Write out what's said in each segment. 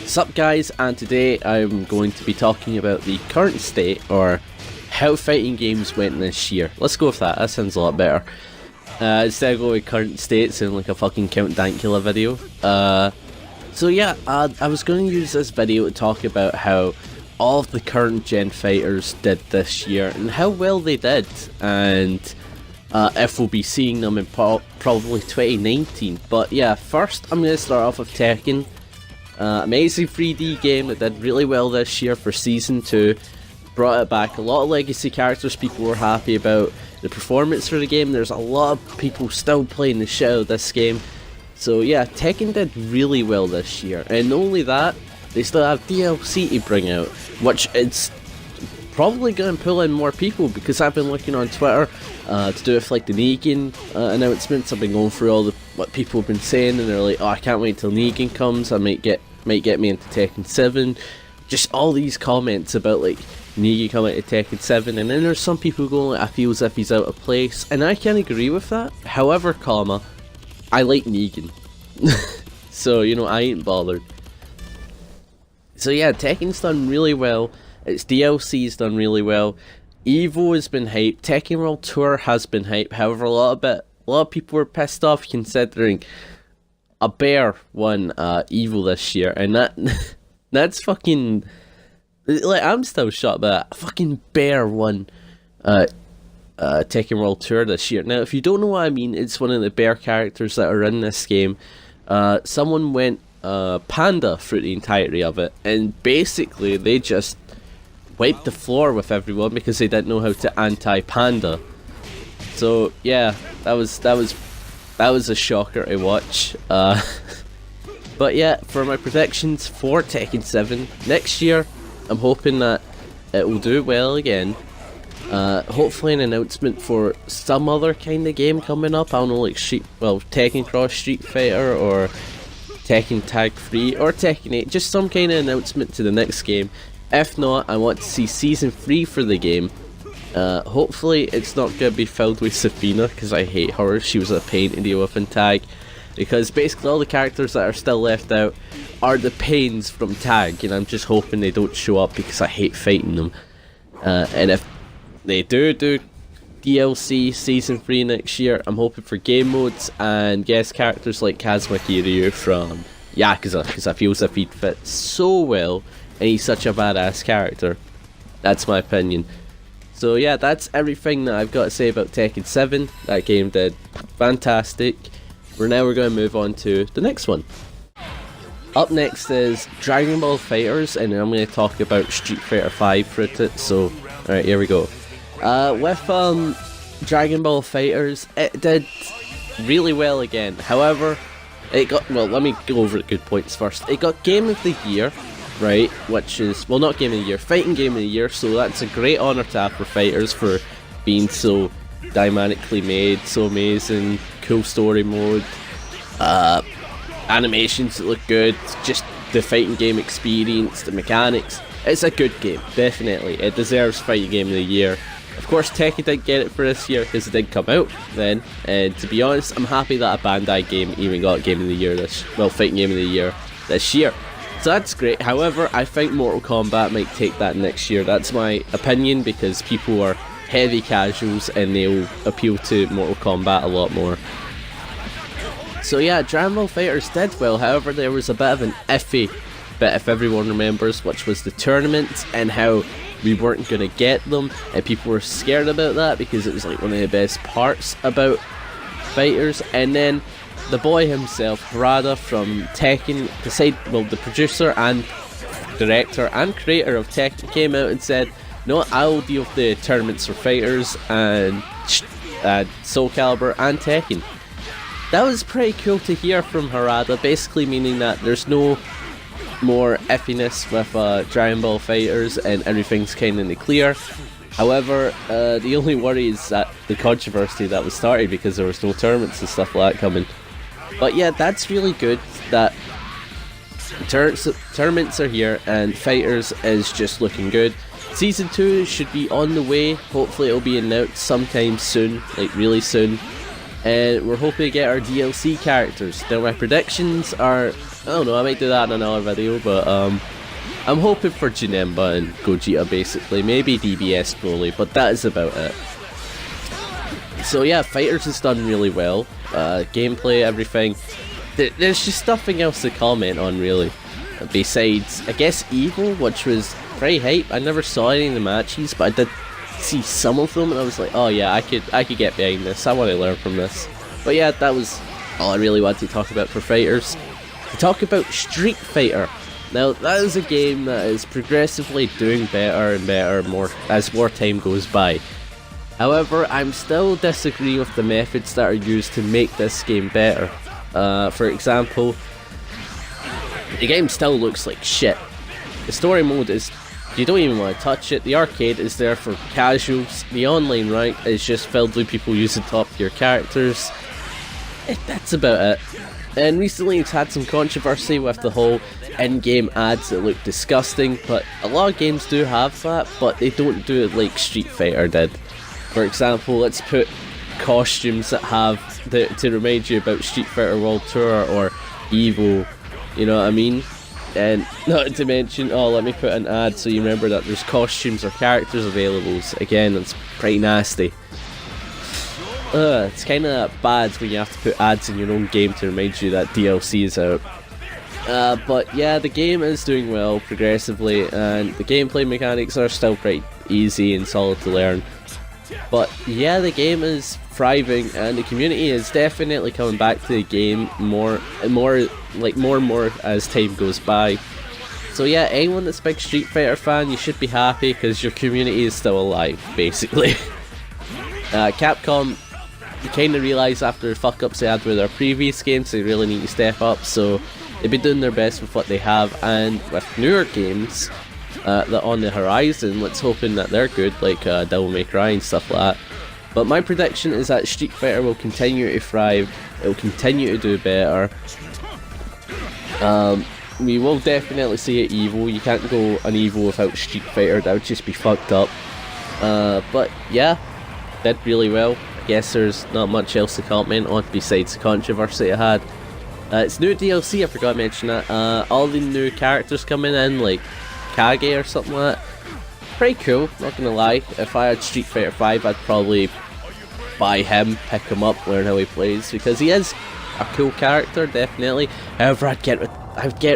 Sup guys, and today I'm going to be talking about the current state, or how fighting games went this year. Let's go with that, that sounds a lot better. Instead of going with current state, sounding like a fucking Count Dankula video. So yeah, I was going to use this video to talk about how all of the current gen fighters did this year, and how well they did, and if we'll be seeing them in probably 2019. But yeah, first I'm going to start off with Tekken. Amazing 3D game that did really well this year for Season 2. Brought it back. A lot of legacy characters people were happy about. The performance for the game, there's a lot of people still playing the shit out of this game. So yeah, Tekken did really well this year. And not only that, they still have DLC to bring out, which it's probably going to pull in more people, because I've been looking on Twitter to do with like the Negan announcements. I've been going through all what people have been saying, and they're like, oh, I can't wait till Negan comes, I might get me into Tekken 7. Just all these comments about like Negan coming to Tekken 7, and then there's some people going like, I feel as if he's out of place, and I can agree with that. However, I like Negan. So, you know, I ain't bothered. So yeah, Tekken's done really well. Its DLC's done really well. Evo has been hyped. Tekken World Tour has been hyped. However, a lot of people were pissed off considering a bear won Evo this year, and that's fucking, like, I'm still shocked by that. A fucking bear won Tekken World Tour this year. Now, if you don't know what I mean, it's one of the bear characters that are in this game. Someone went panda through the entirety of it, and basically they just wiped the floor with everyone because they didn't know how to anti-panda. So yeah, that was a shocker to watch. But yeah, for my predictions for Tekken 7 next year, I'm hoping that it will do well again. Hopefully an announcement for some other kind of game coming up. I don't know, like Tekken Cross Street Fighter, or Tekken Tag 3, or Tekken 8. Just some kind of announcement to the next game. If not, I want to see Season 3 for the game. Hopefully it's not going to be filled with Safina, because I hate her. She was a pain to deal with in Tag. Because basically all the characters that are still left out are the pains from Tag, and I'm just hoping they don't show up because I hate fighting them. And if they do DLC Season 3 next year, I'm hoping for game modes and guest characters like Kazuma Kiryu from Yakuza, because I feel as if he'd fit so well, and he's such a badass character. That's my opinion. So yeah, that's everything that I've got to say about Tekken 7. That game did fantastic. We're going to move on to the next one. Up next is Dragon Ball FighterZ, and I'm going to talk about Street Fighter 5 for it. So, alright, here we go. With Dragon Ball FighterZ, it did really well again. However, it got, well, let me go over the good points first. It got Game of the Year, right, which is, well, not Game of the Year, Fighting Game of the Year, so that's a great honour to have for fighters for being so dynamically made, so amazing, cool story mode, animations that look good, just the fighting game experience, the mechanics. It's a good game, definitely. It deserves Fighting Game of the Year. Of course, Tekken didn't get it for this year because it did come out then, and to be honest, I'm happy that a Bandai game even got Game of the Year Fighting Game of the Year this year. So that's great. However, I think Mortal Kombat might take that next year. That's my opinion, because people are heavy casuals and they'll appeal to Mortal Kombat a lot more. So yeah, Dragon Ball FighterZ did well. However, there was a bit of an iffy bit, if everyone remembers, which was the tournaments and how we weren't going to get them, and people were scared about that because it was like one of the best parts about FighterZ. And then the boy himself, Harada from Tekken, the producer and director and creator of Tekken, came out and said, no, I'll deal with the tournaments for FighterZ and Soul Calibur and Tekken. That was pretty cool to hear from Harada, basically meaning that there's no more iffiness with Dragon Ball FighterZ and everything's kind of in the clear. However, the only worry is that the controversy that was started because there was no tournaments and stuff like that coming. But yeah, that's really good that tournaments are here and FighterZ is just looking good. Season 2 should be on the way. Hopefully it'll be announced sometime soon, like really soon. And we're hoping to get our DLC characters. Now my predictions are don't know, I might do that in another video, but I'm hoping for Janemba and Gogeta basically, maybe DBS Broly, but that is about it. So yeah, Fighters has done really well, gameplay, everything. There's just nothing else to comment on really, besides, I guess, Evo, which was very hype. I never saw any of the matches, but I did see some of them, and I was like, oh yeah, I could get behind this, I want to learn from this. But yeah, that was all I really wanted to talk about for Fighters. To talk about Street Fighter. Now, that is a game that is progressively doing better and better as more time goes by. However, I'm still disagreeing with the methods that are used to make this game better. For example, the game still looks like shit. The story mode is, you don't even want to touch it. The arcade is there for casuals. The online rank is just filled with people using top tier characters. That's about it. And recently it's had some controversy with the whole in-game ads that look disgusting, but a lot of games do have that, but they don't do it like Street Fighter did. For example, let's put costumes that have to remind you about Street Fighter World Tour or Evo, you know what I mean? And not to mention, oh, let me put an ad so you remember that there's costumes or characters available. So again, it's pretty nasty. It's kind of bad when you have to put ads in your own game to remind you that DLC is out. But yeah, the game is doing well progressively, and the gameplay mechanics are still pretty easy and solid to learn. But yeah, the game is thriving, and the community is definitely coming back to the game more and more as time goes by. So yeah, anyone that's a big Street Fighter fan, you should be happy because your community is still alive, basically. Capcom, you kind of realise after the fuck ups they had with their previous games, they really need to step up, so they've been doing their best with what they have, and with newer games that are on the horizon, let's hoping that they're good, like Devil May Cry and stuff like that. But my prediction is that Street Fighter will continue to thrive, it will continue to do better. We will definitely see it Evo. You can't go an Evo without Street Fighter, that would just be fucked up. But yeah, did really well. I guess there's not much else to comment on besides the controversy it had. It's new DLC, I forgot to mention that. All the new characters coming in, like Kage or something like that. Pretty cool, not gonna lie. If I had Street Fighter 5, I'd probably buy him, pick him up, learn how he plays, because he is a cool character, definitely. However, I'd get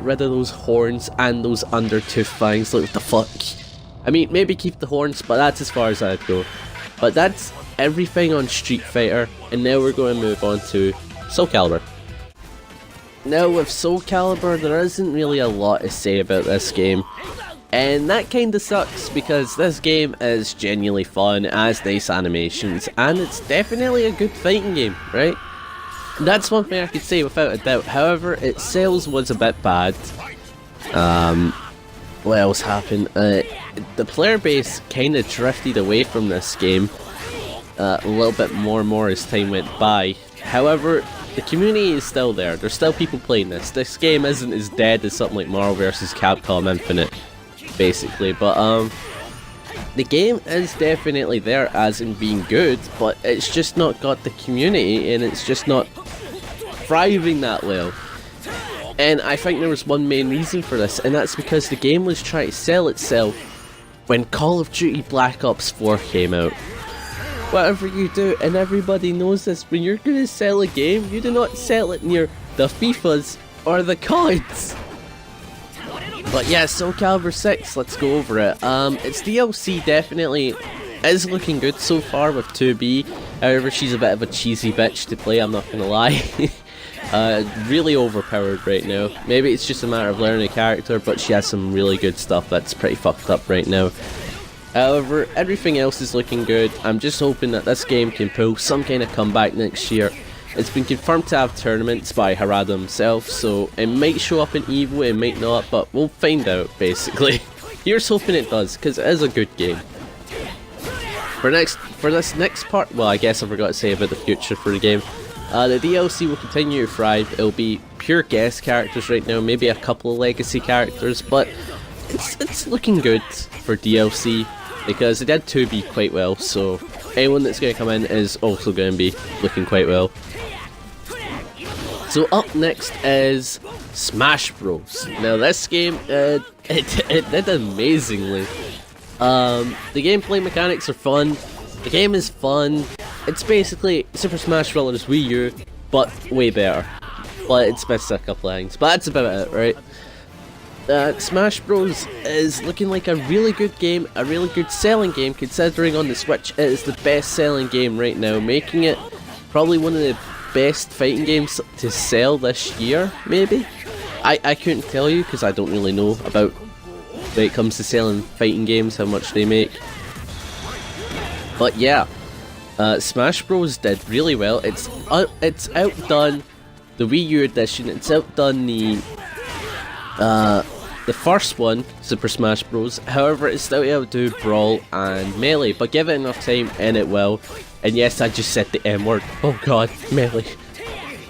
rid of those horns and those undertooth fangs. Like, what the fuck? I mean, maybe keep the horns, but that's as far as I'd go. But that's everything on Street Fighter, and now we're going to move on to Soul Calibur. Now with Soul Calibur, there isn't really a lot to say about this game. And that kinda sucks because this game is genuinely fun, has nice animations, and it's definitely a good fighting game, right? That's one thing I could say without a doubt. However, its sales was a bit bad. What else happened? The player base kinda drifted away from this game a little bit more as time went by. However, the community is still there. There's still people playing this. This game isn't as dead as something like Marvel vs. Capcom Infinite, basically, but the game is definitely there as in being good, but it's just not got the community, and it's just not thriving that well. And I think there was one main reason for this, and that's because the game was trying to sell itself when Call of Duty Black Ops 4 came out. Whatever you do, and everybody knows this, when you're going to sell a game, you do not sell it near the FIFAs or the CODs. But yeah, Soul Calibur 6, let's go over it. Its DLC definitely is looking good so far with 2B. However, she's a bit of a cheesy bitch to play, I'm not gonna lie. Really overpowered right now. Maybe it's just a matter of learning a character, but she has some really good stuff that's pretty fucked up right now. However, everything else is looking good. I'm just hoping that this game can pull some kind of comeback next year. It's been confirmed to have tournaments by Harada himself, so it might show up in Evo, it might not, but we'll find out, basically. Here's hoping it does, because it is a good game. For this next part, well, I guess I forgot to say about the future for the game. The DLC will continue to thrive. It'll be pure guest characters right now, maybe a couple of legacy characters, but it's looking good for DLC, because it did 2B quite well, so anyone that's going to come in is also going to be looking quite well. So up next is Smash Bros. Now this game, it did amazingly. The gameplay mechanics are fun. The game is fun. It's basically Super Smash Bros. Wii U, but way better. But it's missed a couple of things. But that's about it, right? Smash Bros. Is looking like a really good game, a really good selling game, considering on the Switch it is the best selling game right now, making it probably one of the best fighting games to sell this year, maybe? I couldn't tell you because I don't really know about when it comes to selling fighting games, how much they make. But yeah, Smash Bros. Did really well. It's outdone the Wii U edition, it's outdone the first one, Super Smash Bros. However, it's still able to do Brawl and Melee, but give it enough time and it will. And yes, I just said the M word. Oh god, Melee.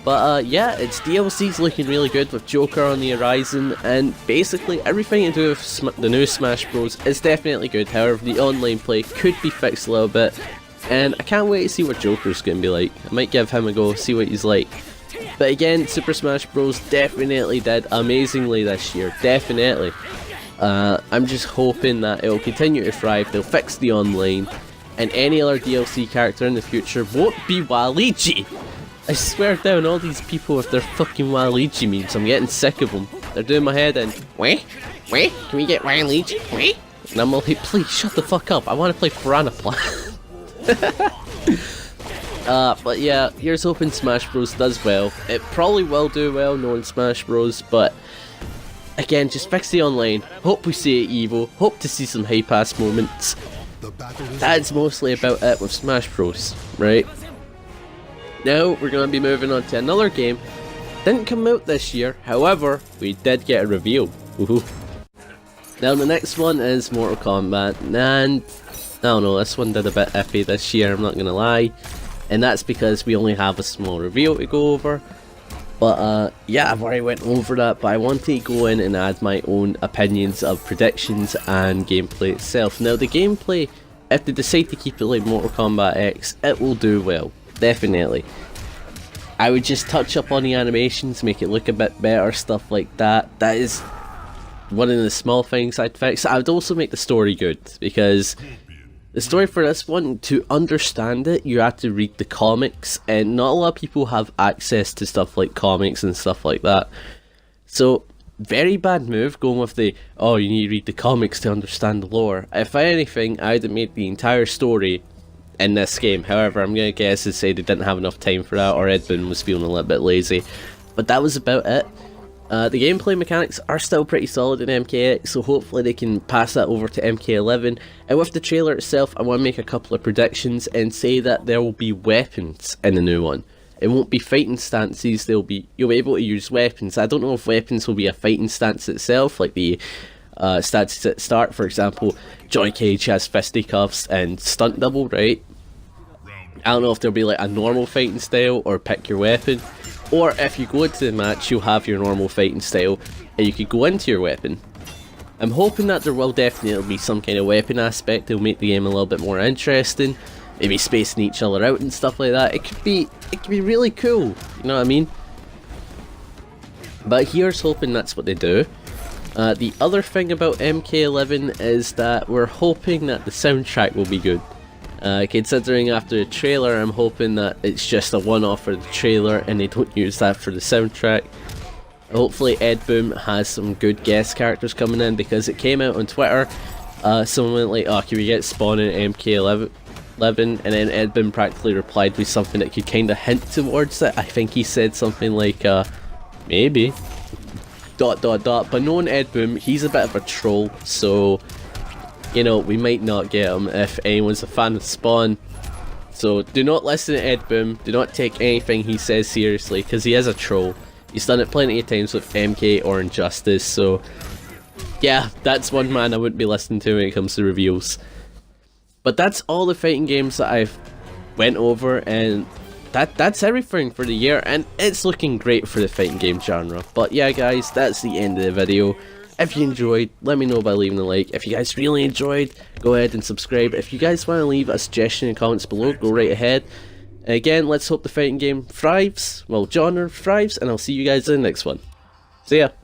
But yeah, its DLC's looking really good with Joker on the horizon, and basically everything to do with the new Smash Bros. Is definitely good. However, the online play could be fixed a little bit, and I can't wait to see what Joker's going to be like. I might give him a go, see what he's like. But again, Super Smash Bros. Definitely did amazingly this year, definitely. I'm just hoping that it will continue to thrive, they'll fix the online, and any other DLC character in the future won't be Waluigi! I swear down, all these people with their fucking Waluigi memes, I'm getting sick of them. They're doing my head in. Wait, can we get Waluigi? Wait? And I'm like, please shut the fuck up, I want to play Piranha Plant. But yeah, here's hoping Smash Bros. Does well. It probably will do well knowing Smash Bros. But again, just fix the online. Hope we see it EVO. Hope to see some high-pass moments. That's mostly about it with Smash Bros. Right? Now we're going to be moving on to another game. Didn't come out this year, however, we did get a reveal. Woohoo. Now the next one is Mortal Kombat, and I don't know, this one did a bit iffy this year, I'm not going to lie. And that's because we only have a small reveal to go over. But yeah, I've already went over that, but I want to go in and add my own opinions of predictions and gameplay itself. Now the gameplay, if they decide to keep it like Mortal Kombat X, it will do well, definitely. I would just touch up on the animations, make it look a bit better, stuff like that. That is one of the small things I'd fix. I would also make the story good, because the story for this one, to understand it, you have to read the comics, and not a lot of people have access to stuff like comics and stuff like that. So, very bad move going with the, oh, you need to read the comics to understand the lore. If anything, I'd have made the entire story in this game. However, I'm going to guess and say they didn't have enough time for that, or Ed Boon was feeling a little bit lazy. But that was about it. The gameplay mechanics are still pretty solid in MKX, so hopefully they can pass that over to MK11. And with the trailer itself, I want to make a couple of predictions and say that there will be weapons in the new one. It won't be fighting stances, you'll be able to use weapons. I don't know if weapons will be a fighting stance itself, like the stances at start. For example, Johnny Cage has fisticuffs and stunt double, right? I don't know if there'll be like a normal fighting style or pick your weapon. Or if you go into the match, you'll have your normal fighting style, and you could go into your weapon. I'm hoping that there will definitely be some kind of weapon aspect that will make the game a little bit more interesting. Maybe spacing each other out and stuff like that. It could be really cool, you know what I mean? But here's hoping that's what they do. The other thing about MK11 is that we're hoping that the soundtrack will be good. Considering after the trailer, I'm hoping that it's just a one-off for the trailer and they don't use that for the soundtrack. Hopefully Ed Boon has some good guest characters coming in, because it came out on Twitter. Someone went like, oh, can we get Spawn in MK11? And then Ed Boon practically replied with something that could kind of hint towards it. I think he said something like, maybe. ... But knowing Ed Boon, he's a bit of a troll, so you know, we might not get him if anyone's a fan of Spawn. So do not listen to Ed Boon, do not take anything he says seriously, because he is a troll. He's done it plenty of times with MK or Injustice, so yeah, that's one man I wouldn't be listening to when it comes to reviews. But that's all the fighting games that I've went over, and that's everything for the year, and it's looking great for the fighting game genre. But yeah guys, that's the end of the video. If you enjoyed, let me know by leaving a like. If you guys really enjoyed, go ahead and subscribe. If you guys want to leave a suggestion in the comments below, go right ahead. Again, let's hope the fighting game thrives, well, genre thrives, and I'll see you guys in the next one. See ya.